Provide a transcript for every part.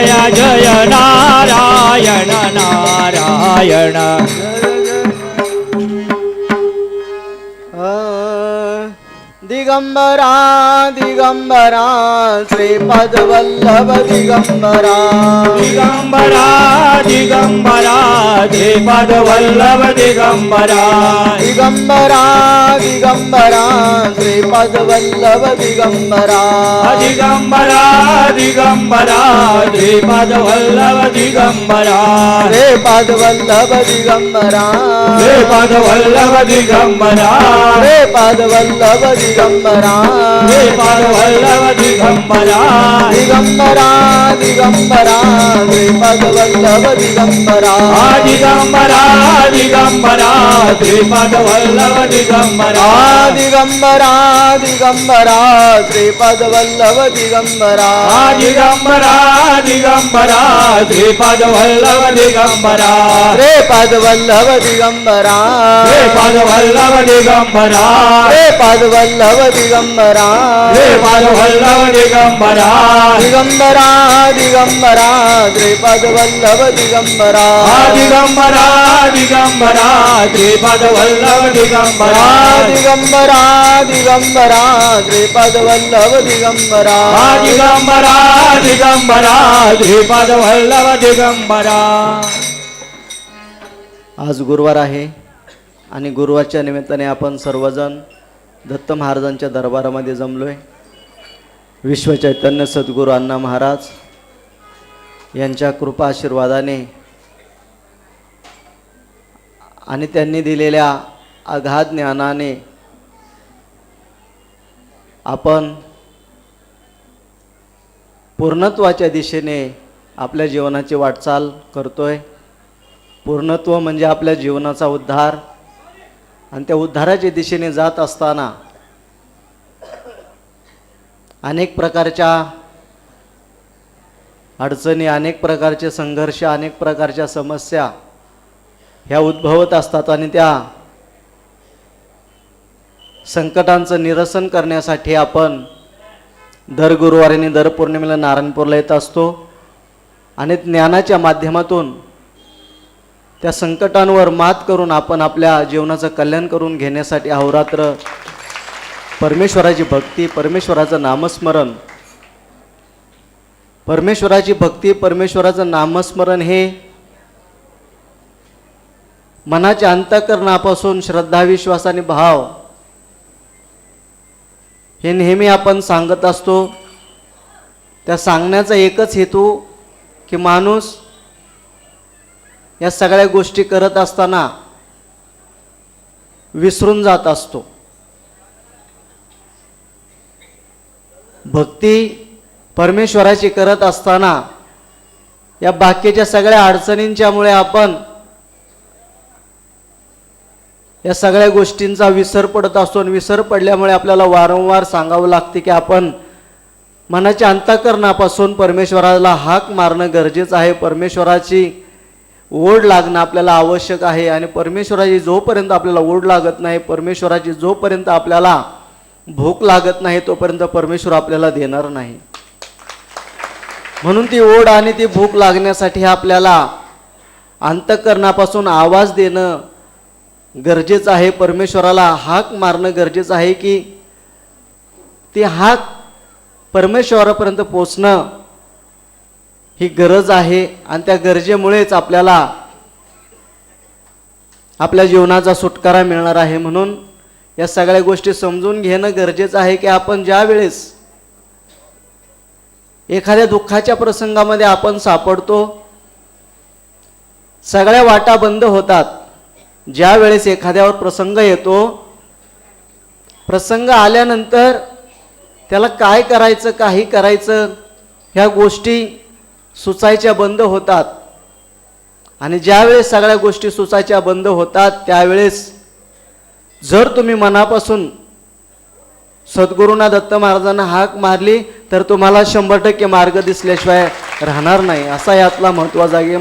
जय जय नारायण नारायण दिगंबरा दिगंबरा श्रीपद वल्लभ दिगंबरा दिगंबरा दिगंबरा श्रीपद वल्लभ दिगंबरा दिगंबरा दिगंबरा श्रीपद वल्लभ दिगंबरा दिगंबरा दिगंबरा श्रीपद वल्लभ दिगंबरा श्रीपद वल्लभ दिगंबरा श्रीपद वल्लभ दिगंबरा श्रीपद वल्लभ दिगंबरा श्रीपद वल्लभ दिगंबरा दिगंबरा दिगंबरा श्रीपद वल्लभ दिगंबरा दिगंबरा दिगंबरा श्रीपद वल्लभ दिगंबरा दिगंबरा दिगंबरा श्रीपद वल्लभ दिगंबरा दिगंबरा दिगंबरा श्रीपद वल्लभ दिगंबरा श्रीपद वल्लभ दिगंबरा श्रीपद वल्लभ दिगंबरा श्रीपद वल्लभ दिगंबरा श्रीपद वल्लभ दिगंबरा दिगंबरा दिगंबरा श्रीपद वल्लभ दिगंबरा दिगंबरा दिगंबरा श्रीपद वल्लभ दिगंबरा दिगंबरा दिगंबरा श्रीपद वल्लभ दिगंबरा दिगंबरा दिगंबरा श्रीपद वल्लभ दिगंबरा. आज गुरुवार आहे आणि गुरुवारच्या निमित्ताने आपण सर्वजण दत्त महाराजांच्या दरबारामध्ये जमलोय. विश्व चैतन्य सद्गुरू अण्णा महाराज यांच्या कृपा आशीर्वादाने आणि त्यांनी दिलेल्या अगाध ज्ञानाने आपण पूर्णत्वाच्या दिशेने आपल्या जीवनाची वाटचाल करतोय. पूर्णत्व म्हणजे आपल्या जीवनाचा उद्धार आणि त्या उद्धाराच्या दिशेने जात असताना अनेक प्रकारच्या अडचणी, अनेक प्रकारचे संघर्ष, अनेक प्रकारच्या समस्या ह्या उद्भवत असतात आणि त्या संकटांचं निरसन करण्यासाठी आपण दर गुरुवारी आणि दर पौर्णिमेला नारायणपूरला येत असतो आणि ज्ञानाच्या माध्यमातून त्या संकटांवर मात करून आपण आपल्या जीवनाचं कल्याण करून घेण्यासाठी अहोरात्र परमेश्वराची भक्ती, परमेश्वराचं नामस्मरण, परमेश्वराची भक्ती, परमेश्वराचं नामस्मरण हे मनाच्या अंतःकरणापासून श्रद्धा, विश्वास आणि भाव हे नेहमी आपण सांगत असतो. त्या सांगण्याचा एकच हेतू की माणूस या सगळ्या गोष्टी करत असताना विसरून जात असतो. भक्ती परमेश्वराची करत असताना या बाकीच्या सगळ्या अडचणींच्यामुळे आपण या सगळ्या गोष्टींचा विसर पडत असतो आणि विसर पडल्यामुळे आपल्याला वारंवार सांगावं लागते की आपण मनाच्या अंतःकरणापासून परमेश्वराला हाक मारणं गरजेचं आहे. परमेश्वराची ओढ लागणं आपल्याला आवश्यक आहे आणि परमेश्वराची जोपर्यंत आपल्याला ओढ लागत नाही, परमेश्वराची जोपर्यंत आपल्याला भूक लागत नाही, तोपर्यंत परमेश्वर आपल्याला देणार नाही. म्हणून ती ओढ आणि ती भूक लागण्यासाठी आपल्याला अंतःकरणापासून आवाज देणं गरजेचं आहे. परमेश्वराला हाक मारणं गरजेचं आहे की ती हाक परमेश्वरापर्यंत पोचणं ही गरज आहे आणि त्या गरजेमुळेच आपल्याला आपल्या जीवनाचा सुटकारा मिळणार आहे. म्हणून या सगळ्या गोष्टी समजून घेणं गरजेचं आहे की आपण ज्या वेळेस एखाद्या दुःखाच्या प्रसंगामध्ये आपण सापडतो, सगळ्या वाटा बंद होतात. ज्या वेळेस एखाद्यावर प्रसंग येतो, प्रसंग आल्यानंतर त्याला काय करायचं, काही करायचं ह्या गोष्टी सुचायच्या बंद होतात आणि ज्यावेळेस सगळ्या गोष्टी सुचायच्या बंद होतात त्यावेळेस जर तुम्ही मनापासून सद्गुरूंना, दत्त महाराजांना हाक मारली तर तुम्हाला 100% मार्ग दिसल्याशिवाय राहणार नाही. असा यातला महत्त्वाचा आहे.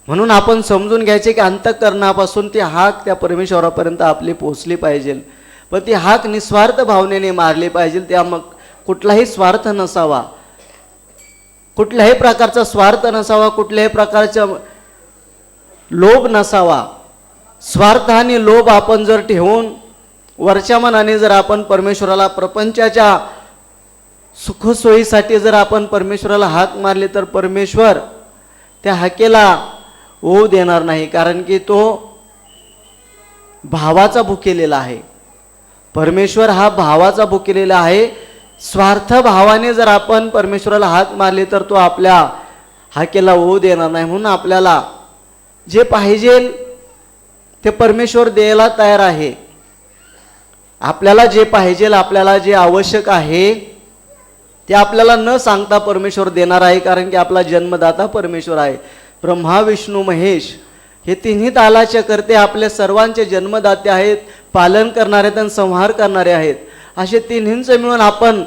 म्हणून आपण समजून घ्यायचे की अंतःकरणापासून ती हाक त्या परमेश्वरापर्यंत आपली पोचली पाहिजे. पण ती हाक निस्वार्थ भावनेने मारली पाहिजे. त्या मग कुठलाही स्वार्थ नसावा. कुठल्याही प्रकारचा स्वार्थ नसावा, कुठल्याही प्रकारचा लोभ नसावा. स्वार्थ आणि लोभ आपण जर ठेवून वरच्या मनाने जर आपण परमेश्वराला प्रपंचाच्या सुखसोयीसाठी जर आपण परमेश्वराला हाक मारली तर परमेश्वर त्या हाकेला होऊ देणार नाही, कारण की तो भावाचा भुकेलेला आहे. परमेश्वर हा भावाचा भुकेलेला आहे. स्वार्थ भावाने जर आपण परमेश्वराला हाक मारली तर तो आपल्या हाकेला होऊ देणार नाही. म्हणून आपल्याला जे पाहिजे ते परमेश्वर द्यायला तयार आहे. आपल्याला जे पाहिजे, आपल्याला जे आवश्यक आहे ते आपल्याला न सांगता परमेश्वर देणार आहे, कारण की आपला जन्मदाता परमेश्वर आहे. ब्रह्मा विष्णू महेश हे तिन्ही तालाचे करते आपले सर्वांचे जन्मदाते आहेत, पालन करणारे आणि संहार करणारे आहेत. असे तिन्हींचे मिळून आपण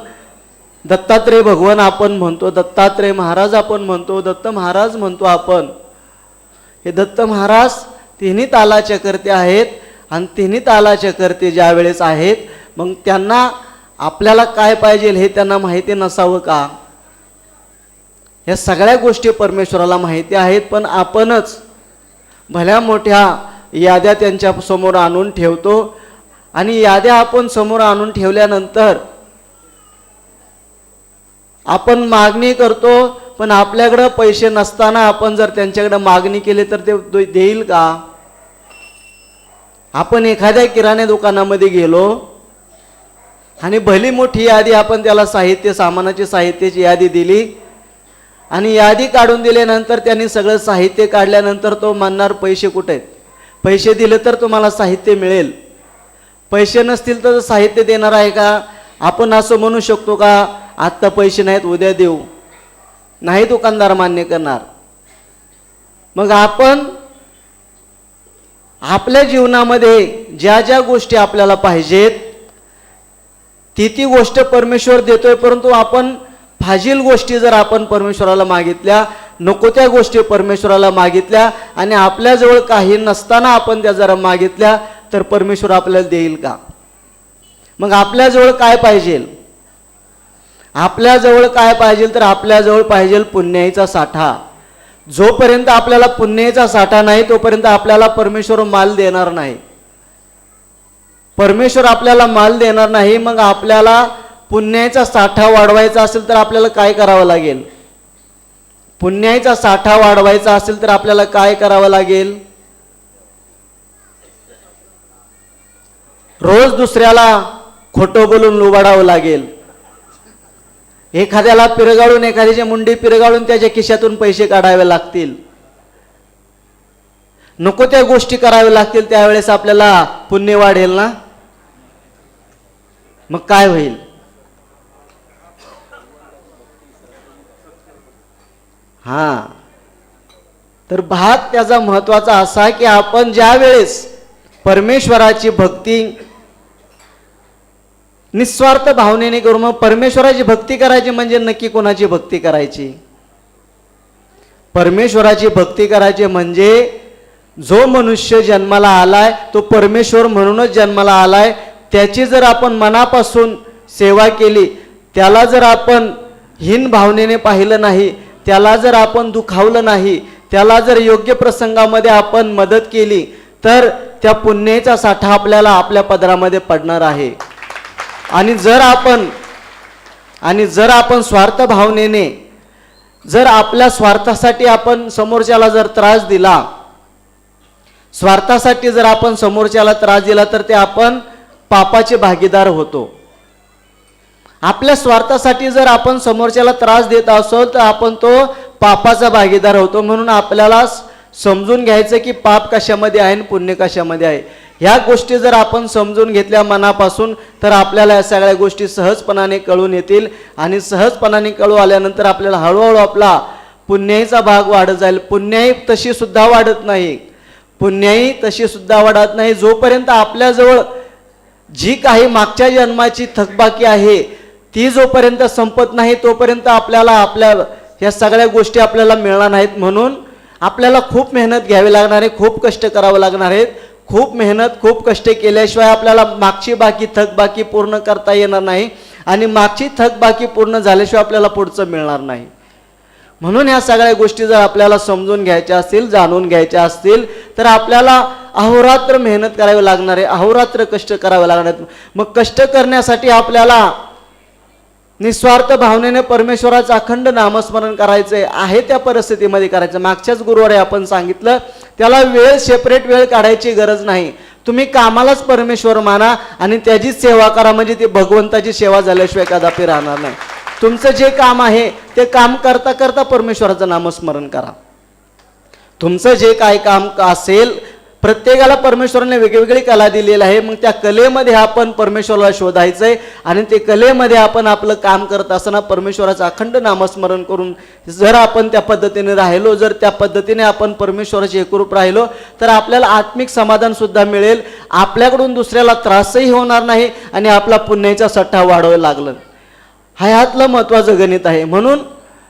दत्तात्रेय भगवान आपण म्हणतो, दत्तात्रेय महाराज आपण म्हणतो, दत्त महाराज म्हणतो आपण. हे दत्त महाराज तिन्ही तालाचे करते आहेत आणि तिन्ही तालाचे करते ज्या वेळेस आहेत, मग त्यांना आपल्याला काय पाहिजे हे त्यांना माहिती नसावं का? या सगळ्या गोष्टी परमेश्वराला माहिती आहेत, पण आपणच भल्या मोठ्या याद्या त्यांच्या समोर आणून ठेवतो. आणि याद्या आपण समोर आणून ठेवल्यानंतर आपण मागणी करतो, पण आपल्याकडे पैसे नसताना आपण जर त्यांच्याकडे मागणी केली तर ते देईल का? आपण एखाद्या किराणा दुकानामध्ये गेलो आणि भली मोठी यादी आपण त्याला साहित्य सामानाची साहित्याची यादी दिली आणि यादी काढून दिल्यानंतर त्यांनी सगळं साहित्य काढल्यानंतर तो म्हणणार पैसे कुठे आहेत? पैसे दिले तर तुम्हाला साहित्य मिळेल, पैसे नसतील तर साहित्य देणार आहे का? आपण असं म्हणू शकतो का आत्ता पैसे नाहीत उद्या देऊ? नाही दुकानदार मान्य करणार. मग आपण आपल्या जीवनामध्ये ज्या ज्या गोष्टी आपल्याला पाहिजेत ती गोष्ट परमेश्वर देतोय, परंतु आपण फाजील गोष्टी जर आपण परमेश्वराला मागितल्या, नको त्या गोष्टी परमेश्वराला मागितल्या आणि आपल्याजवळ काही नसताना आपण त्या जरा मागितल्या तर परमेश्वर आपल्याला देईल का? मग आपल्याजवळ काय पाहिजे? आपल्याजवळ काय पाहिजे तर आपल्याजवळ पाहिजे पुण्याईचा साठा. जोपर्यंत आपल्याला पुण्याईचा साठा नाही तोपर्यंत आपल्याला परमेश्वर माल देणार नाही. परमेश्वर आपल्याला माल देणार नाही. मग आपल्याला पुण्याईचा साठा वाढवायचा असेल तर आपल्याला काय करावं लागेल? पुण्याईचा साठा वाढवायचा असेल तर आपल्याला काय करावं लागेल? रोज दुसऱ्याला खोटं बोलून लुबाडावं लागेल. एखाद्याला पिरगाळून, एखाद्याची मुंडी पिरगाळून त्याच्या खिशातून पैसे काढावे लागतील. नको त्या गोष्टी कराव्या लागतील. त्यावेळेस आपल्याला पुण्य वाढेल ना? मग काय होईल? तर भाग त्याचा महत्वाचा असा की आपण ज्या वेळेस परमेश्वराची भक्ती निस्वार्थ भावनेने करू. मग परमेश्वराची भक्ती करायची म्हणजे नक्की कोणाची भक्ती करायची? परमेश्वराची भक्ती करायची म्हणजे जो मनुष्य जन्माला आलाय तो परमेश्वर म्हणूनच जन्माला आलाय. त्याची जर आपण मनापासून सेवा केली, त्याला जर आपण हीन भावनेने पाहिलं नाही, त्याला जर आपण दुखावलं नाही, त्याला जर योग्य प्रसंगामध्ये आपण मदत केली तर त्या पुण्याचा साठा आपल्याला आपल्या पदरामध्ये पडणार आहे. आणि जर आपण स्वार्थ भावनेने जर आपल्या स्वार्थासाठी आपण समोरच्याला जर त्रास दिला, स्वार्थासाठी जर आपण समोरच्याला त्रास दिला तर ते आपण पापाचे भागीदार होतो. आपल्या स्वार्थासाठी जर आपण समोरच्याला त्रास देत असो तर आपण तो पापाचा भागीदार होतो. म्हणून आपल्याला समजून घ्यायचं की पाप कशामध्ये आहे आणि पुण्य कशामध्ये आहे. ह्या गोष्टी जर आपण समजून घेतल्या मनापासून तर आपल्याला या सगळ्या गोष्टी सहजपणाने कळून येतील. आणि सहजपणाने कळू आल्यानंतर आपल्याला हळूहळू आपला पुण्याईचा भाग वाढत जाईल. पुण्याई तशी सुद्धा वाढत नाही. पुण्याई तशी सुद्धा वाढत नाही जोपर्यंत आपल्याजवळ जी काही मागच्या जन्माची थकबाकी आहे ती जोपर्यंत संपत नाही तोपर्यंत आपल्याला आपल्या या सगळ्या गोष्टी आपल्याला मिळणार नाहीत. म्हणून आपल्याला खूप मेहनत घ्यावी लागणार आहे, खूप कष्ट करावं लागणार आहेत. खूप मेहनत, खूप कष्ट केल्याशिवाय आपल्याला मागची बाकी थकबाकी पूर्ण करता येणार नाही. आणि मागची थकबाकी पूर्ण झाल्याशिवाय आपल्याला पुढचं मिळणार नाही. म्हणून ह्या सगळ्या गोष्टी जर आपल्याला समजून घ्यायच्या असतील, जाणून घ्यायच्या असतील, तर आपल्याला अहोरात्र मेहनत करावी लागणार आहे, अहोरात्र कष्ट करावे लागणार आहेत. मग कष्ट करण्यासाठी आपल्याला निस्वार्थ भावनेने परमेश्वराचं अखंड नामस्मरण करायचं आहे त्या परिस्थितीमध्ये करायचं. मागच्याच गुरुवारी आपण सांगितलं, त्याला वेळ सेपरेट वेळ काढायची गरज नाही. तुम्ही कामालाच परमेश्वर माना आणि त्याचीच सेवा करा, म्हणजे ती भगवंताची सेवा झाल्याशिवाय कदापि राहणार नाही. तुमचं जे काम आहे ते काम करता करता परमेश्वराचं नामस्मरण करा. तुमचं जे काय काम असेल, प्रत्येकाला परमेश्वराने वेगवेगळी कला दिलेली आहे. मग त्या कलेमध्ये आपण परमेश्वराला शोधायचंय आणि ते कलेमध्ये आपण आपलं काम करत असताना परमेश्वराचं अखंड नामस्मरण करून जर आपण त्या पद्धतीने राहिलो, जर त्या पद्धतीने आपण परमेश्वराचे एकरूप राहिलो, तर आपल्याला आत्मिक समाधान सुद्धा मिळेल. आपल्याकडून दुसऱ्याला त्रासही होणार नाही आणि आपला पुण्याचा सट्टा वाढवायला लागलं. ह्यातलं महत्त्वाचं गणित आहे. म्हणून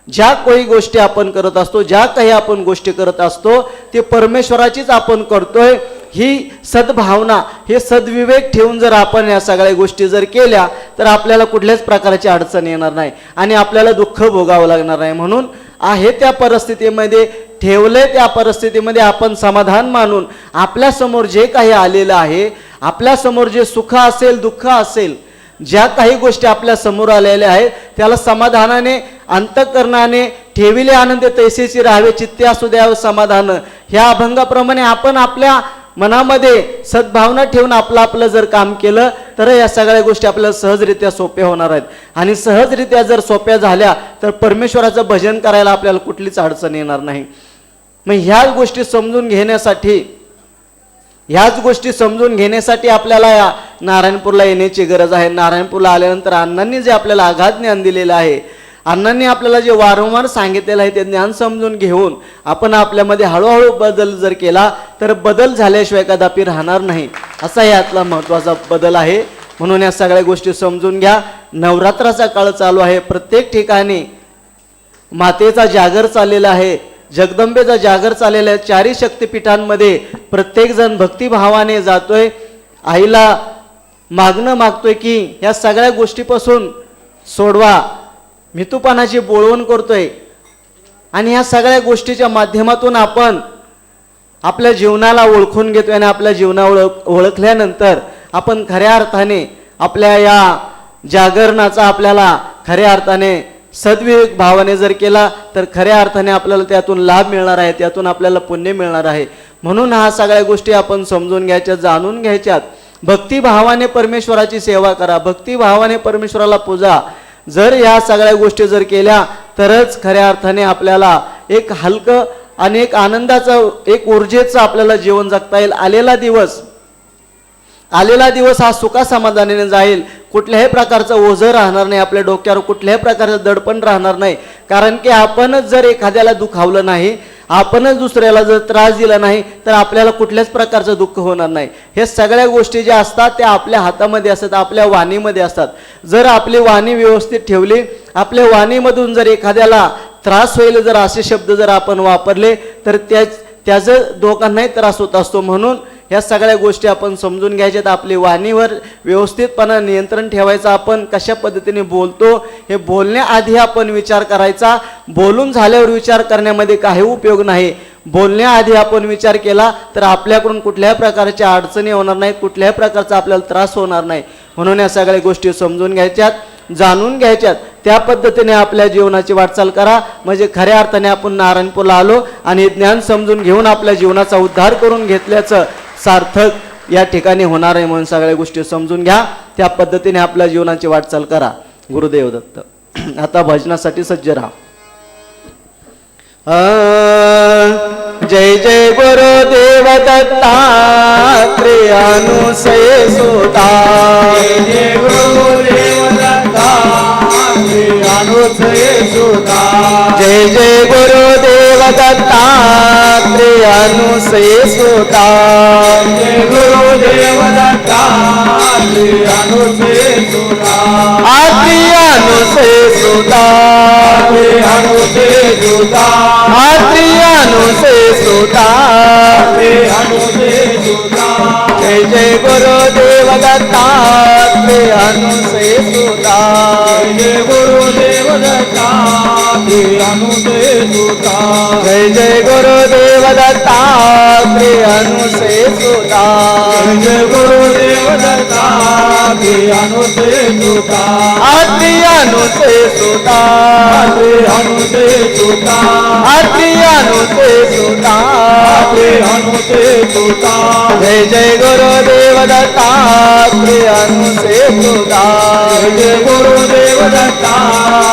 ज्या काही गोष्टी आपण करत असतो, ज्या काही आपण गोष्टी करत असतो, ते परमेश्वराचीच आपण करतोय ही सद्भावना, हे सद्विवेक ठेवून जर आपण या सगळ्या गोष्टी जर केल्या, तर आपल्याला कुठल्याच प्रकारची अडचण येणार नाही आणि आपल्याला दुःख भोगावं लागणार नाही. म्हणून आहे त्या परिस्थितीमध्ये ठेवले, त्या परिस्थितीमध्ये आपण समाधान मानून आपल्यासमोर जे काही आलेलं आहे, आपल्यासमोर जे सुख असेल, दुःख असेल, ज्या काही गोष्टी आपल्या समोर आलेल्या आहेत, त्याला समाधानाने, अंतःकरणाने ठेविले आनंद तैसेची राहावे, चित्ते असू द्यावे समाधान, ह्या अभंगाप्रमाणे आपण आपल्या मनामध्ये सद्भावना ठेवून आपलं जर काम केलं, तर या सगळ्या गोष्टी आपल्याला सहजरित्या सोप्या होणार आहेत. आणि सहजरित्या जर सोप्या झाल्या, तर परमेश्वराचं भजन करायला आपल्याला कुठलीच अडचण येणार नाही. मग ह्या गोष्टी समजून घेण्यासाठी आपल्याला या नारायणपूरला येण्याची गरज आहे. नारायणपूरला आल्यानंतर अण्णांनी जे आपल्याला आघात ज्ञान दिलेलं आहे, अण्णांनी आपल्याला जे वारंवार सांगितलेलं आहे, ते ज्ञान समजून घेऊन आपण आपल्यामध्ये हळूहळू बदल जर केला, तर बदल झाल्याशिवाय कदापि राहणार नाही. असा यातला महत्त्वाचा बदल आहे. म्हणून या सगळ्या गोष्टी समजून घ्या. नवरात्राचा काळ चालू आहे. प्रत्येक ठिकाणी मातेचा जागर चाललेला आहे, जगदंबेचा जागर चाललेला आहे. चारी शक्तिपीठांमध्ये प्रत्येकजण भक्तिभावाने जातोय, आईला मागणं मागतोय की या सगळ्या गोष्टीपासून सोडवा. मितूपणाची बोळवण करतोय आणि ह्या सगळ्या गोष्टीच्या माध्यमातून आपण आपल्या जीवनाला ओळखून घेतोय आणि आपल्या जीवनाला ओळखल्यानंतर आपण खऱ्या अर्थाने आपल्या या जागरणाचा आपल्याला खऱ्या अर्थाने सद्विवेक भावाने जर केला, तर खऱ्या अर्थाने आपल्याला त्यातून लाभ मिळणार आहे, त्यातून आपल्याला पुण्य मिळणार आहे. म्हणून ह्या सगळ्या गोष्टी आपण समजून घ्यायच्या, जाणून घ्यायच्यात. भक्तिभावाने परमेश्वराची सेवा करा, भक्तिभावाने परमेश्वराला पूजा. जर या सगळ्या गोष्टी जर केल्या, तरच खऱ्या अर्थाने आपल्याला एक हलकं आणि एक आनंदाचं, एक ऊर्जेचं आपल्याला जीवन जगता येईल. आलेला दिवस हा सुखा समाधानाने जाईल. कुठल्याही प्रकारचं ओझं राहणार नाही, आपल्या डोक्यावर कुठल्याही प्रकारचं दडपण राहणार नाही. कारण की आपणच जर एखाद्याला दुखावलं नाही, आपणच दुसऱ्याला जर त्रास दिला नाही, तर आपल्याला कुठल्याच प्रकारचं दुःख होणार नाही. हे सगळ्या गोष्टी ज्या असतात त्या आपल्या हातामध्ये असतात, आपल्या वाणीमध्ये असतात. जर आपली वाणी व्यवस्थित ठेवली, आपल्या वाणीमधून जर एखाद्याला त्रास होईल जर असे शब्द जर आपण वापरले, तर त्याचं दोघांनाही त्रास होत असतो. म्हणून ह्या सगळ्या गोष्टी आपण समजून घ्यायच्यात. आपली वाणीवर व्यवस्थितपणे नियंत्रण ठेवायचं. आपण कशा पद्धतीने बोलतो हे बोलण्याआधी आपण विचार करायचा. बोलून झाल्यावर विचार करण्यामध्ये काही उपयोग नाही. बोलण्याआधी आपण विचार केला तर आपल्याकडून कुठल्याही प्रकारच्या अडचणी होणार नाहीत, कुठल्याही प्रकारचा आपल्याला त्रास होणार नाही. म्हणून या सगळ्या गोष्टी समजून घ्यायच्यात, जाणून घ्यायच्यात. त्या पद्धतीने आपल्या जीवनाची वाटचाल करा. म्हणजे खऱ्या अर्थाने आपण नारायणपूरला आलो आणि ज्ञान समजून घेऊन आपल्या जीवनाचा उद्धार करून घेतल्याचं सार्थक या ठिकाणी होणार आहे. म्हणून सगळ्या गोष्टी समजून घ्या, त्या पद्धतीने आपल्या जीवनाची वाटचाल करा. गुरुदेव दत्त. आता भजनासाठी सज्ज राहा. जय जय गुरुदेव दत्तात्रेय अनुसय सुता. जय जय गुरुदेव दत्तात्रेय अनुसय सुता. जय जय गुरुदेव दत्तात्रेय अनुसय सुता. जय गुरुदेव दत्तात्रेय अनुसय सुता. आत्रेय अनुसय सुता. अनुसय सुता. आत्रेय अनुसय सुता. अनुसय सुता. जय जय गुरुदेव दत्तात्रेय अनुसय सुता. जय गुरुदेव दत्तात्रेय श्री अनुसे सुता जय जय गुरुदेव दत्ता श्री अनुसे सुता जय गुरुदेव दत्ता श्री अनुसे सुता श्री अनुसे सुता श्री अनुसे सुता श्री अनुसे सुता श्री अनुसे सुता जय जय गुरुदेव दत्ता श्री अनुसे सुता जय गुरुदेव दत्ता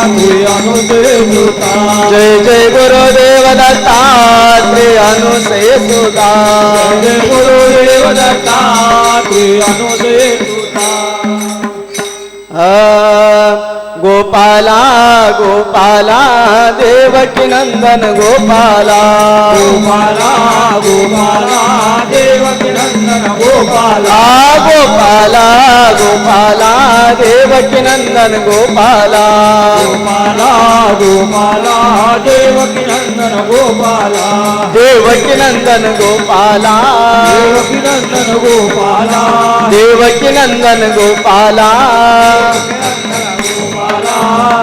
श्री अनुसे सुता जय जय गुरुदेव दत्ता श्री अनुसे सुता जय गुरुदेव दत्ता श्री अनुसे सुता गोपाला गोपाला देवकी नंदन गोपाला गोपाला गोपाला देवकी नंदन गोपाला गोपाला गोपाला देवकी नंदन गोपाला गोपाला गोपाला देवकी नंदन गोपाला देवकी नंदन गोपाला देवकी नंदन गोपाला देवकी नंदन गोपाला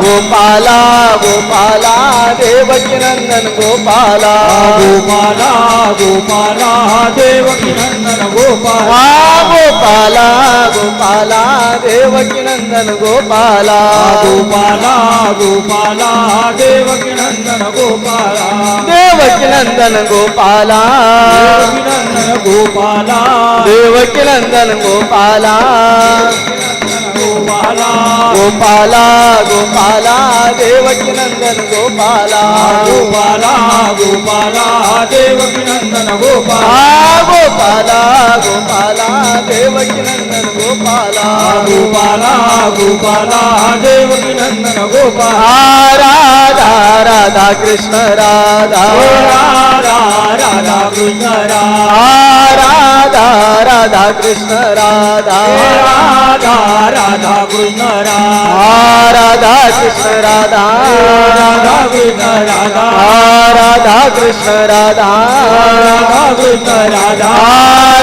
गोपाला गोपाला देवकी नंदन गोपाला गोपाला गोपाला देवकी नंदन गोपाला गोपाला गोपाला देवकी नंदन गोपाला गोपाला गोपाला देवकी नंदन गोपाला देवकी नंदन गोपाला देवकी नंदन गोपाला देवकी नंदन गोपाला गोपाला गोपाला गोपाला देवकी नंदन गोपाला गोपाला गोपाला देवकी नंदन गोपाला गोपाला गोपाला देवकी नंदन गोपाला गोपाला गोपाला देवकी नंदन गोपाला राधा राधा कृष्ण राधा राधा राधा कृष्ण राधा राधा राधा कृष्ण राधा राधा राधा कृष्ण राधा राधा कृष्ण राधा राधा कृष्ण राधा राधा कृष्ण राधा राधा कृष्ण राधा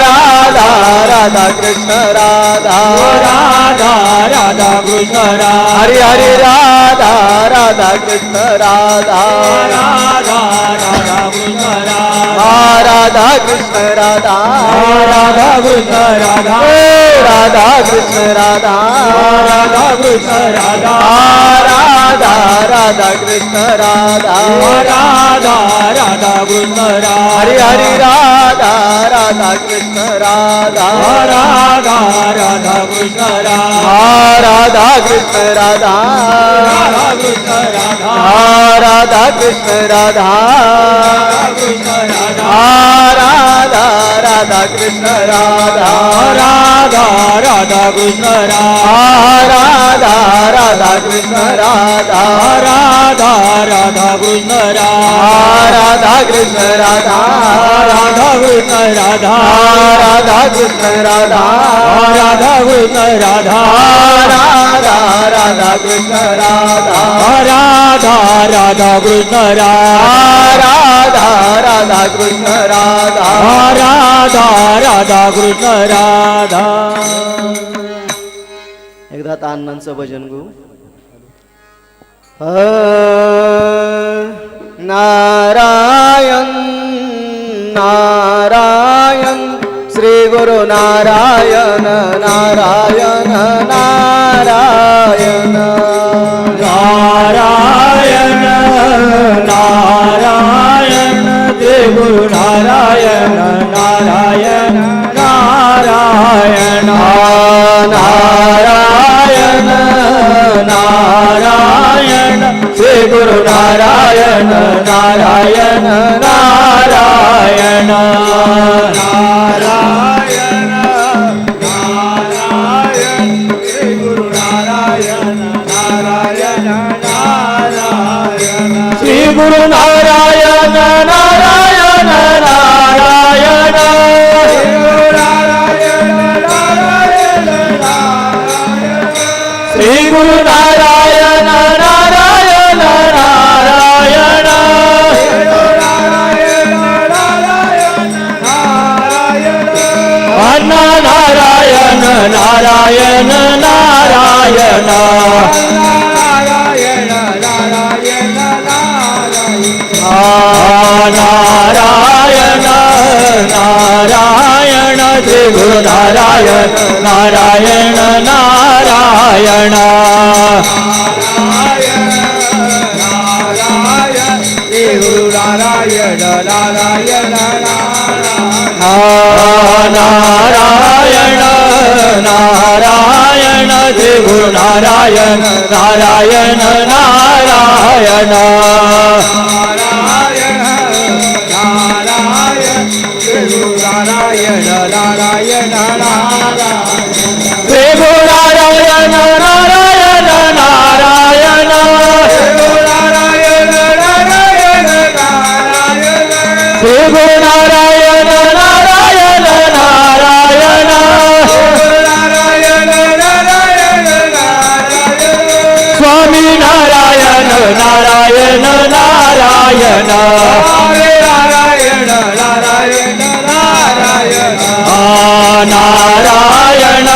राधा राधा कृष्ण राधा राधा राधा कृष्ण राधा हरि हरि राधा राधा कृष्ण राधा राधा राधा कृष्ण राधा राधा कृष्ण राधा राधा कृष्ण राधा राधा कृष्ण राधा राधा कृष्ण राधा राधा राधा कृष्ण राधा राधा राधा कृष्ण राधा हरि हरि राधा राधा कृष्ण राधा राधा राधा कृष्ण राधा राधा कृष्ण राधा राधा कृष्ण राधा राधा कृष्ण राधा कृष्ण राधा राधा राधा कृष्ण राधा राधा राधा कृष्ण राधा राधा राधा कृष्ण राधा राधा राधा कृष्ण राधा राधा कृष्ण राधा राधा कृष्ण राधा राधा कृष्ण राधा राधा कृष्ण राधा राधा राधा कृष्ण राधा राधा राधा कृष्ण राधा राधा राधा कृष्ण राधा राधा राधा कृष्ण राधा एकदा तान्नांचं भजन गो नारायण नारायण श्री गुरु नारायण नारायण नारायण नारायण नारायण श्री गुरु नारायण नारायण नारायण नारायण नारायण श्री गुरु नारायण नारायण नारायण नारायण नारायण श्री गुरु नारायण नारायण नारायण श्री गुरु नारायण नारायण नारायण श्री गुरु नारायण नारायण नारायण अन्ना नारायण नारायण नारायण श्री गुरु नारायण नारायण नारायण श्री गुरु नारायण नारायण नारायण नारायण श्री गुरु नारायण नारायण नारायण नारायण नारायण श्री गुरु नारायण नारायण नारायण श्री गुरु नारायण नारायण नारायण स्वामी नारायण नारायण नारायण नारायण नारायण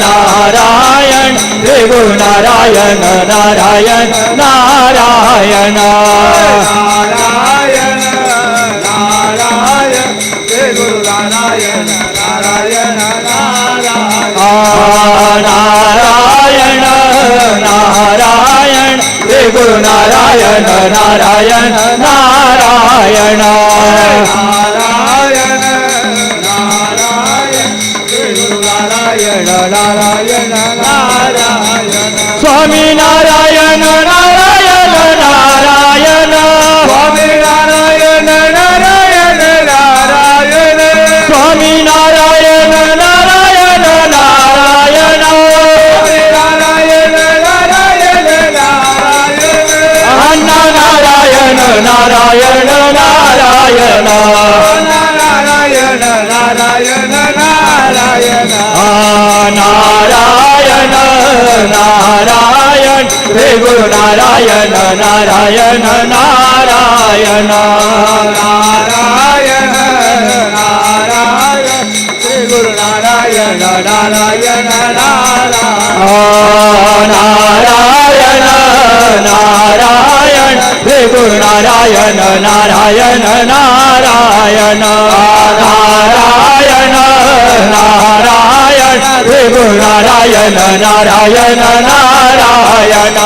नारायण श्री गुरु नारायण नारायण नारायण नारायण नारायण श्री गुरु नारायण नारायण नारायण नारायण श्री गुरु नारायण नारायण नारायण नारायण नारायण नारायण नारायण स्वामी नारायण नारायण नारायण स्वामी नारायण नारायण नारायण स्वामी नारायण नारायण नारायण नारायण नारायण नारायण अण्णा नारायण नारायण नारायण नारायण नारायण नारायण नारायण नारायण श्री गुरु नारायण नारायण नारायण नारायण नारायण श्री गुरु नारायण नारायण नारायण नारायण श्री गुरु नारायण नारायण नारायण नारायण नारायण श्री गुरु नारायण नारायण नारायण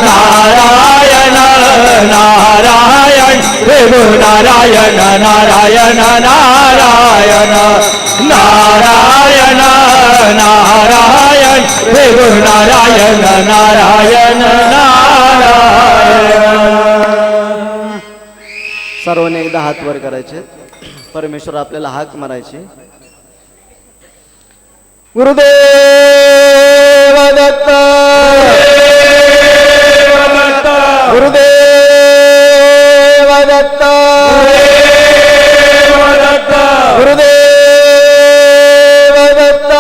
नारायण नारायण श्री गुरु नारायण नारायण नारायण नारायण नारायण श्री गुरु नारायण नारायण नारायण सर्वांनी एकदा हात वर करायचे. परमेश्वर आपल्याला हाक मारायची. गुरुदेव दत्त गुरुदेव दत्त गुरुदेव दत्त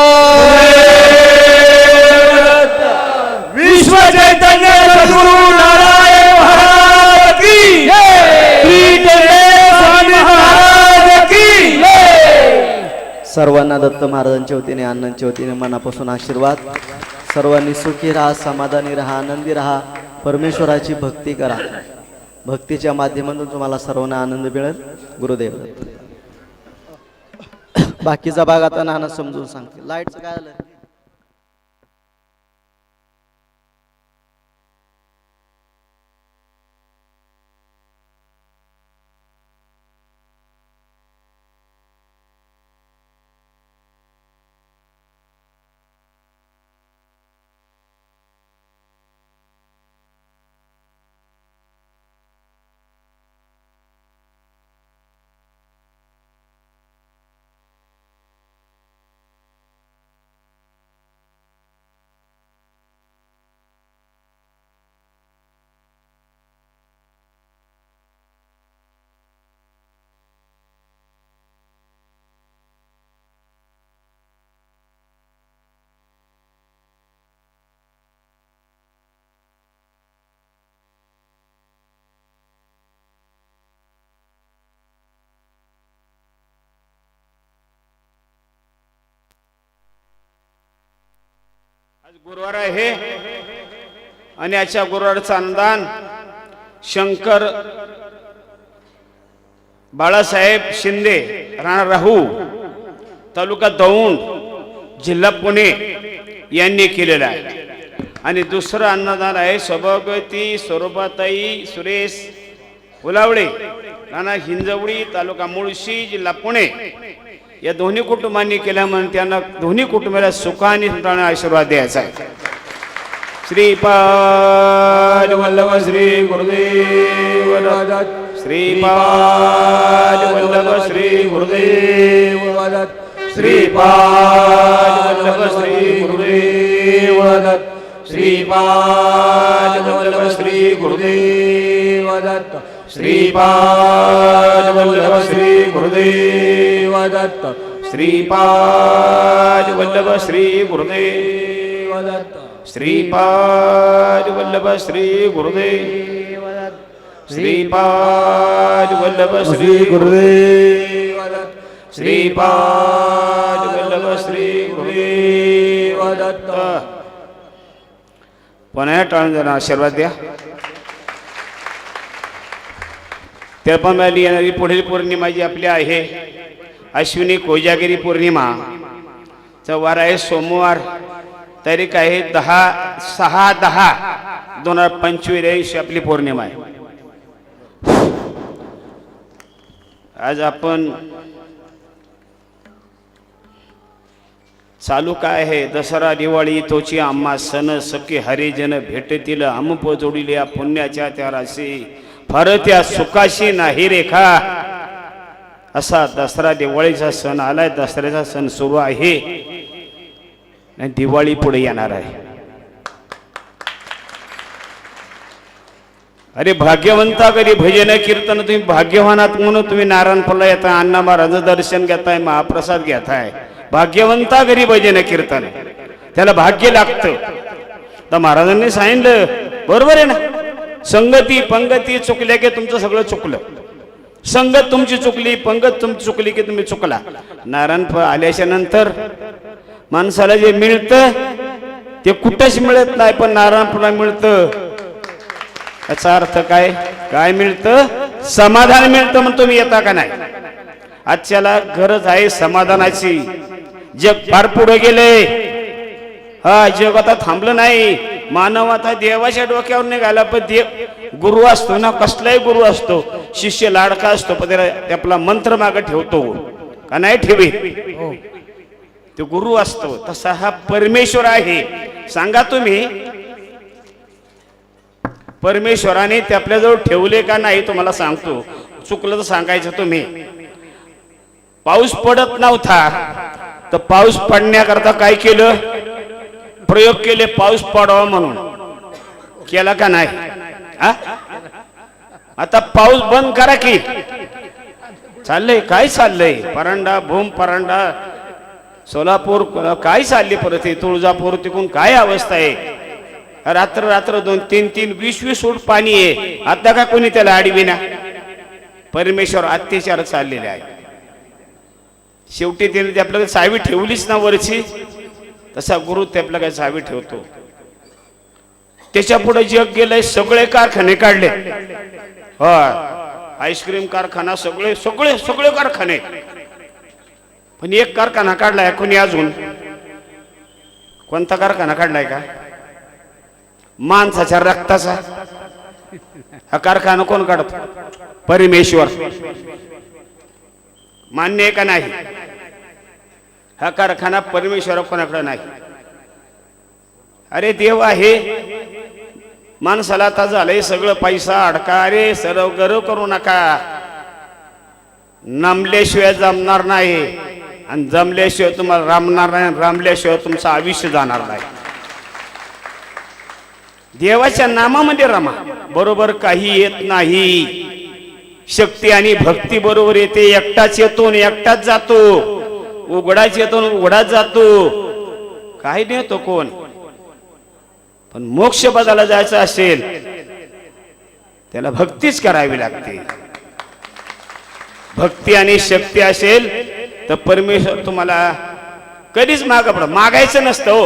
विश्व चैतन्य सद्गुरु नारायण महाराज की श्री स्वामी महाराज की सर्वांना दत्त महाराजांच्या वतीने अण्णांच्या वतीने मनापासून आशीर्वाद. सर्वांनी सुखी राहा, समाधानी राहा, आनंदी राहा. परमेश्वराची भक्ती करा. भक्तीच्या माध्यमातून तुम्हाला सर्वांना आनंद मिळेल. गुरुदेव. बाकीचा भाग आता नाना समजून सांगते. लाईटचं काय झालं? आज गुरुवार आहे आणि आजच्या गुरुवारचं अनुदान शंकर बाळासाहेब शिंदे राणा राहू तालुका दौंड, जिल्हा पुणे यांनी केलेला आहे. आणि दुसरं अन्नदान आहे सभापती स्वरूपाताई सुरेश उलावडे, राणा हिंजवडी, तालुका मुळशी, जिल्हा पुणे या दोन्ही कुटुंबांनी केल्या म्हणून त्यांना दोन्ही कुटुंबाला सुखाने आशीर्वाद द्यायचा आहे. श्रीपाद वल्लभ श्री गुरुदेव दत्त, श्रीपाद वल्लभ श्री गुरुदेव दत्त, श्रीपाद वल्लभ श्री गुरुदेव दत्त, श्रीपाद वल्लभ श्री गुरुदेव दत्त, श्रीपाद वल्लभ श्री गुरुदेव दत्त, श्रीपाद वल्लभ श्री गुरुदेव दत्त, श्रीपाद वल्लभ श्री गुरुदेव दत्त, श्रीपाद वल्लभ श्री गुरुदेव दत्त, श्रीपाद वल्लभ श्री गुरुदेव दत्त. पुन्हा टाळून जरा आशीर्वाद द्या. तेरपंबाली येणारी पुढील पौर्णिमा जी आपली आहे अश्विनी कोजागिरी पौर्णिमा चा वार आहे सोमवार. तारीख आहे 6/10/2025 आपली पौर्णिमा आहे. आज आपण चालू काय आहे दसरा दिवाळी तोची आम्हा सण सखे हरिजन भेटतील आमप जोडिले पुण्याच्या त्या राशी फार त्या सुखाशी नाही रेखा. असा दसरा दिवाळीचा सण आलाय. दसऱ्याचा सण सुरू आहे आणि दिवाळी पुढे येणार आहे. अरे भाग्यवंता कधी भजन कीर्तन तुम्ही भाग्यवानात म्हणून तुम्ही नारायणपूरला येताय, अण्णा महाराजांचं दर्शन घेताय, महाप्रसाद घेताय. भाग्यवंता घरी भजन कीर्तन त्याला भाग्य लागतं. तर महाराजांनी सांगितलं बरोबर आहे ना, संगती पंगती चुकल्या की तुमचं सगळं चुकलं. संगत तुमची चुकली, पंगत तुमची चुकली की तुम्ही चुकला. नारायणपूर आल्याच्या नंतर माणसाला जे मिळतं ते कुठंच मिळत नाही, पण नारायणपूरला मिळतं. याचा अर्थ काय काय मिळतं? समाधान मिळतं. म्हणून तुम्ही येता का नाही? आजच्याला गरज आहे समाधानाची. जग फार पुढे गेले. हा जग आता थांबलं नाही. मानव आता देवाच्या डोक्यावर निघाला. पण देव गुरु असतो ना, कसलाही गुरु असतो, शिष्य लाडका असतो, पण त्याला आपला मंत्र मागे ठेवतो का नाही ठेवी, तो गुरु असतो. तसा हा परमेश्वर आहे. सांगा तुम्ही परमेश्वराने ते आपल्याजवळ ठेवले का नाही? तुम्हाला सांगतो, चुकलं तर सांगायचं तुम्ही. पाऊस पडत नव्हता तर पाऊस पडण्याकरता काय केलं? प्रयोग केले पाऊस पडावा म्हणून. केला का नाही? आता पाऊस बंद करा की. चाललंय काय चाललंय? परांडा भूम परांडा सोलापूर काय चालली परत? तुळजापूर तिकून काय अवस्था आहे? रात्र रात्र 2-3 20 फूट पाणी आहे. आता का कोणी त्याला अडविना? परमेश्वर अत्याचार चाललेले आहे. शेवटी त्याने ते आपल्याला सावी ठेवलीच ना वरची. तसा गुरु ते आपल्याला सावी ठेवतो. त्याच्या पुढे जग गेलंय. सगळे कारखाने काढले. हो, आईस्क्रीम कारखाना, सगळे सगळे सगळे कारखाने. पण एक कारखाना काढलाय कोणी अजून? कोणता कारखाना काढलाय का? माणसाच्या रक्ताचा. हा कारखाना कोण काढतो? परमेश्वर. मान्य आहे का नाही? हा कारखाना परमेश्वर कोणाकडे नाही. अरे देव आहे. माणसाला आता झालंय सगळं पैसा अडका. अरे सर्व गर्व करू नका. नामल्याशिवाय जमणार नाही आणि जमल्याशिवाय तुम्हाला रामणार नाही, रामल्याशिवाय तुमचं आयुष्य जाणार नाही. देवाच्या नामामध्ये रमा. बरोबर काही येत नाही. शक्ती आणि भक्ती बरोबर येते. एकटाच येतो आणि एकटाच जातो. उघडाच येतो आणि उघडाच जातो. काही नाही तो कोण. पण मोक्ष पदाला जायचं असेल त्याला भक्तीच करावी लागते. भक्ती आणि शक्ती असेल तर परमेश्वर तुम्हाला कधीच मागायचं नसतं. हो,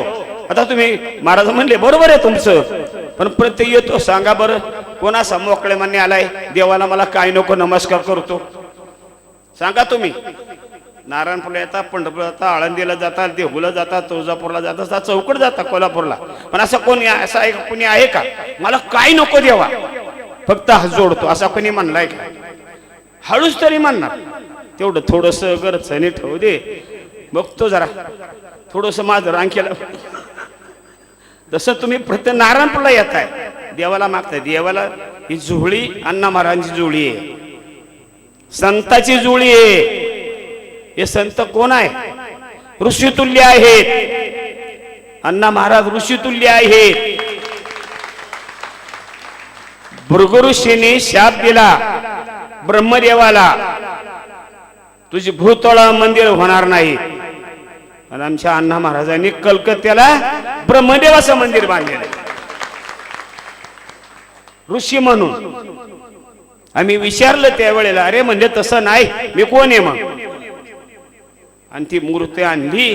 आता तुम्ही महाराज म्हणले बरोबर आहे तुमचं, पण प्रत्येक येतो. सांगा बरं कोणाचा मोकळे म्हणणे आलाय देवाला मला काय नको नमस्कार करतो? सांगा तुम्ही. नारायणपूरला येतात, पंढरपूरला जातात, आळंदीला जातात, देहूला जातात, तुळजापूरला जातात, चौकड जातात, कोल्हापूरला. पण असं कोणी कोणी आहे का मला काय नको देवा फक्त हात जोडतो असा कोणी म्हणलाय का? हळूच तरी म्हणणार. तेवढं थोडस गरजणी ठेवू दे, बघतो जरा थोडस माझं रांकेला. जसं तुम्ही प्रत्येक नारायणपूरला येताय, देवाला मागताय, देवाला ही जुळी अण्णा महाराजांची जुळी आहे, संताची जुळी आहे. हे संत कोण आहे? ऋषितुल्य आहेत. अण्णा महाराज ऋषितुल्य आहेत. भृगु ऋषीने शाप दिला ब्रह्मदेवाला, तुझी भूतळा मंदिर होणार नाही. आणि आमच्या अण्णा महाराजांनी कलकत्त्याला ब्रह्मदेवाचं मंदिर बांधलेलं ऋषी म्हणून. आम्ही विचारलं त्यावेळेला, अरे म्हणजे तसं नाही, मी कोण आहे मग? आणि ती मूर्ती आणली,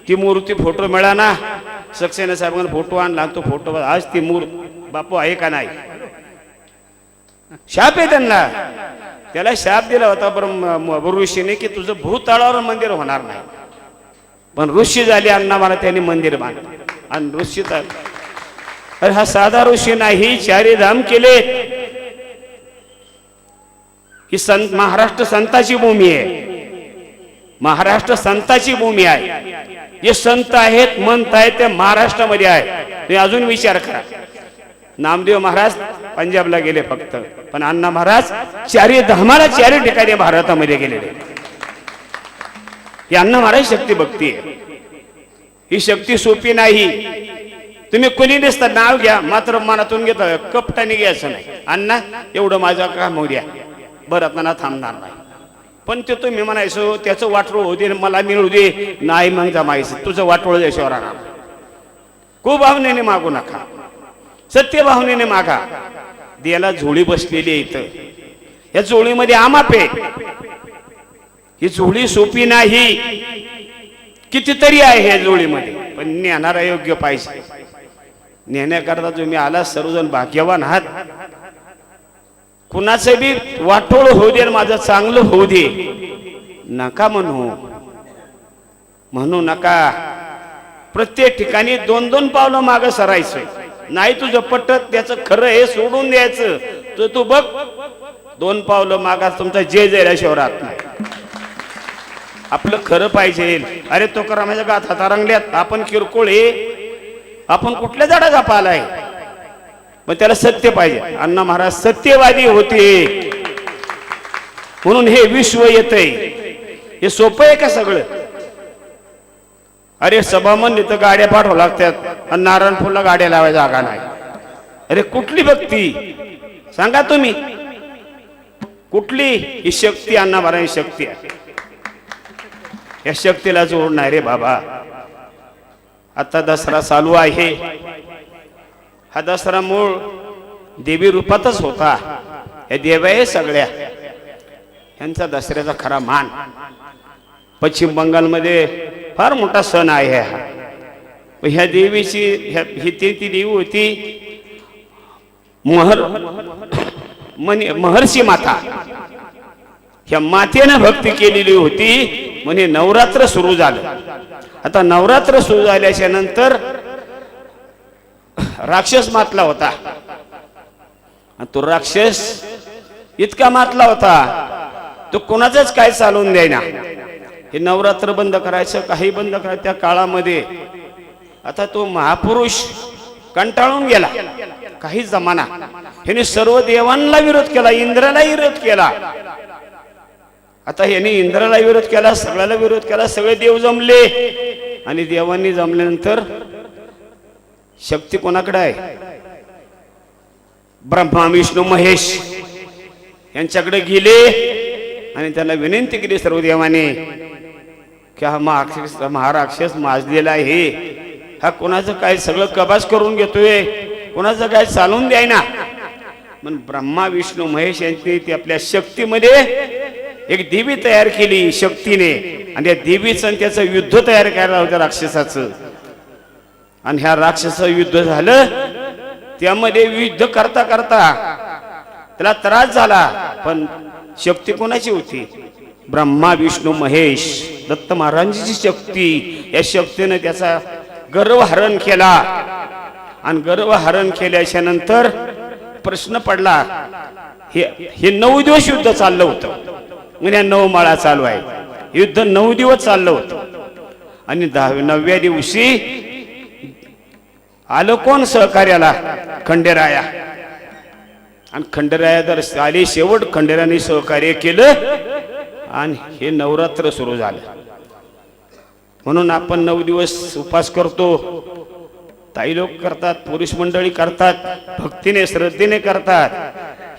ती मूर्ती फोटो मिळाला, सक्सेना साहेबांना फोटो आणला, तो फोटो आज ती मूर्ती बापू आहे का नाही? शाप आहे त्यांना. त्याला शाप दिला होता ऋषीने की तुझं भूतळावर मंदिर होणार नाही. पण ऋषी झाले अण्णा मला, त्यांनी मंदिर बांधलं. आणि ऋषी तर अरे हा साधा ऋषी नाही, चारी धाम केले. ही संत महाराष्ट्र संताची भूमी आहे, महाराष्ट्र संताची भूमी आहे. जे संत आहेत म्हणत आहेत ते महाराष्ट्रामध्ये आहे. तुम्ही अजून विचार करा. नामदेव महाराज पंजाबला गेले फक्त, पण अण्णा महाराज चारी धामाला चारी ठिकाणी भारतामध्ये गेलेले. ही अण्णा महाराज शक्ती भक्ती आहे. ही शक्ती सोपी नाही. तुम्ही कोणी दिसता नाव घ्या, मात्र मनातून घेता, कपटाने घ्यायचं नाही. अण्णा एवढं माझं काम होऊ द्या, बरं आता थांबणार नाही. पण ते तुम्ही म्हणायचो त्याचं वाटोळ होऊ दे, मला मिळू दे, नाही मग जमायचं तुझं वाटोळ देशावर आणा. कुभावनेने मागू नका, सत्य भावनेने मागा. देला झोळी बसलेली आहे इथं, या झोळीमध्ये आमाप आहे. ही झोळी सोपी नाही, कितीतरी आहे ह्या झोळीमध्ये, पण नेणारा योग्य पाहिजे. नेण्याकरता तुम्ही आला, सर्वजण भाग्यवान आहात. कुणाचं बी वाटोळ होऊ दे, माझं चांगलं होऊ दे नका म्हणू नका. प्रत्येक ठिकाणी 2-2 पावलं मागं सरायचं. नाही तुझं पटत, त्याचं खरं हे सोडून द्यायचं. तर तू बघ 2 पावलं मागा, तुमचा जय जयल्याशिवाय राहत नाही. आपलं खरं पाहिजे. अरे तो करा माझ्या गाथा तरंगल्यात, आपण किरकोळ आहे, आपण कुठल्या झाडाचा पालाय, पण त्याला सत्य पाहिजे. अण्णा महाराज सत्यवादी होते म्हणून हे विश्व येतंय. हे सोपं आहे का सगळं? अरे सभामन इथं गाड्या पाठवा लागतात आणि नारायणपूरला गाड्या लावायला जागा नाही. अरे कुठली भक्ती सांगा तुम्ही, कुठली? ही शक्ती अण्णा महाराजांची शक्ती आहे. या शक्तीला जोडणार रे बाबा. आता दसरा चालू आहे. हा दसरा मूळ देवी रूपातच होता. या देव्या आहे सगळ्या, यांचा दसऱ्याचा खरा मान. पश्चिम बंगालमध्ये फार मोठा सण आहे हा. ह्या देवीची ही ती देवी होती महर्षी माता. ह्या मातेनं भक्ती केलेली होती म्हणजे नवरात्र सुरू झालं. आता नवरात्र सुरू झाल्याच्या नंतर राक्षस मातला होता. तो राक्षस इतका मातला होता, तो कोणाचंच काय चालून द्यायना. हे नवरात्र बंद करायचं, काही बंद करायचं. त्या काळामध्ये आता तो महापुरुष कंटाळून गेला. काही जमाना ह्याने सर्व देवांना विरोध केला, इंद्राला विरोध केला. आता ह्याने इंद्राला विरोध केला, सगळ्याला विरोध केला. सगळे देव जमले आणि देवांनी जमल्यानंतर शक्ती कोणाकडे आहे? ब्रह्मा विष्णू महेश यांच्याकडे गेले आणि त्यांना विनंती केली सर्व देवाने की हा महाराक्षस माजलेला आहे, हा कोणाचं काय सगळं कबाज करून घेतोय, कोणाचं काय चालून द्यायना. पण ब्रह्मा विष्णू महेश यांनी ती आपल्या शक्तीमध्ये एक देवी तयार केली शक्तीने, आणि त्या देवीचं आणि त्याचं युद्ध तयार करायला होतं राक्षसाचं. आणि ह्या राक्षसाचं युद्ध झालं. त्यामध्ये युद्ध करता करता त्याला त्रास झाला, पण शक्ती कोणाची होती? ब्रह्मा विष्णू महेश दत्त महाराजांची शक्ती, या शक्तीने त्याचा गर्व हरण केला. आणि गर्व हरण केल्याच्या नंतर प्रश्न पडला, हे 9 दिवस युद्ध चाललं होतं. म्हणजे 9 माळा चालू आहे, युद्ध 9 दिवस चाललं होतं. आणि 9व्या दिवशी आलं कोण सहकार्याला? खंडेराया. आणि खंडेराया जर आले, शेवट खंडेरायाने सहकार्य केलं आणि हे नवरात्र सुरू झालं. म्हणून आपण 9 दिवस उपास करतो. ताई लोक करतात, पुरुष मंडळी करतात, भक्तीने श्रद्धेने करतात.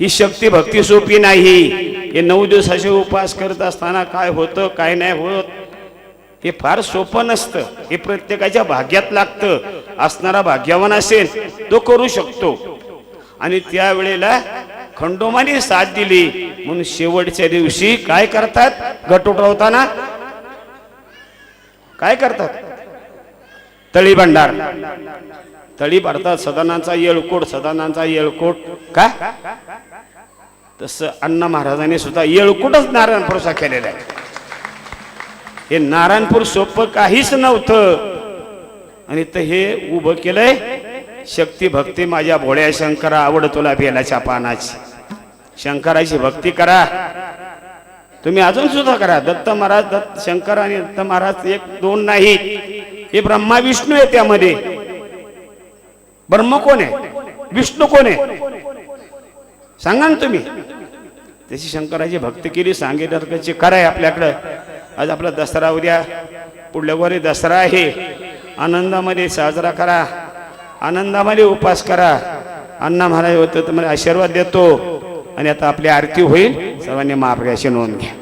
ही शक्ती भक्ती सोपी नाही. हे 9 दिवसाचे उपास करत असताना काय होतं काय नाही होत हे फार सोपं नसतं. हे प्रत्येकाच्या भाग्यात लागतं. असणारा भाग्यवान असेल तो करू शकतो. आणि त्यावेळेला खंडोबाने साथ दिली म्हणून शेवटच्या दिवशी काय करतात? घट उठवताना काय करतात? तळी भंडार. तळी भरतात. सदानांचा येळकोट, सदानांचा येळकोट. का? तसं अण्णा महाराजांनी सुद्धा येळकोटच नारायणपूरचा केलेला आहे. हे नारायणपूर सोपं काहीच नव्हतं. आणि तर हे उभं केलंय. शक्ती भक्ती माझ्या भोळ्या शंकरा, आवड तुला बेलाच्या पानाची. शंकराची भक्ती करा. तुम्ही अजून सुद्धा करा. दत्त महाराज, दत्त शंकर आणि दत्त महाराज 1-2 नाही. हे ब्रह्मा विष्णू आहे. त्यामध्ये ब्रह्म कोण आहे? विष्णू कोण आहे? सांगा ना तुम्ही. त्याची शंकराची भक्ती केली, सांगितलं कराय. आपल्याकडं आज आपला दसरा, उद्या पुढल्या वारी दसरा आहे. आनंदामध्ये साजरा करा, आनंदामध्ये उपास करा. अण्णा महाराज होतं तुम्हाला आशीर्वाद देतो. आणि आता आपली आरती होईल. सर्वांनी महाप्रसादाची नोंद घ्या.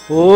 ओ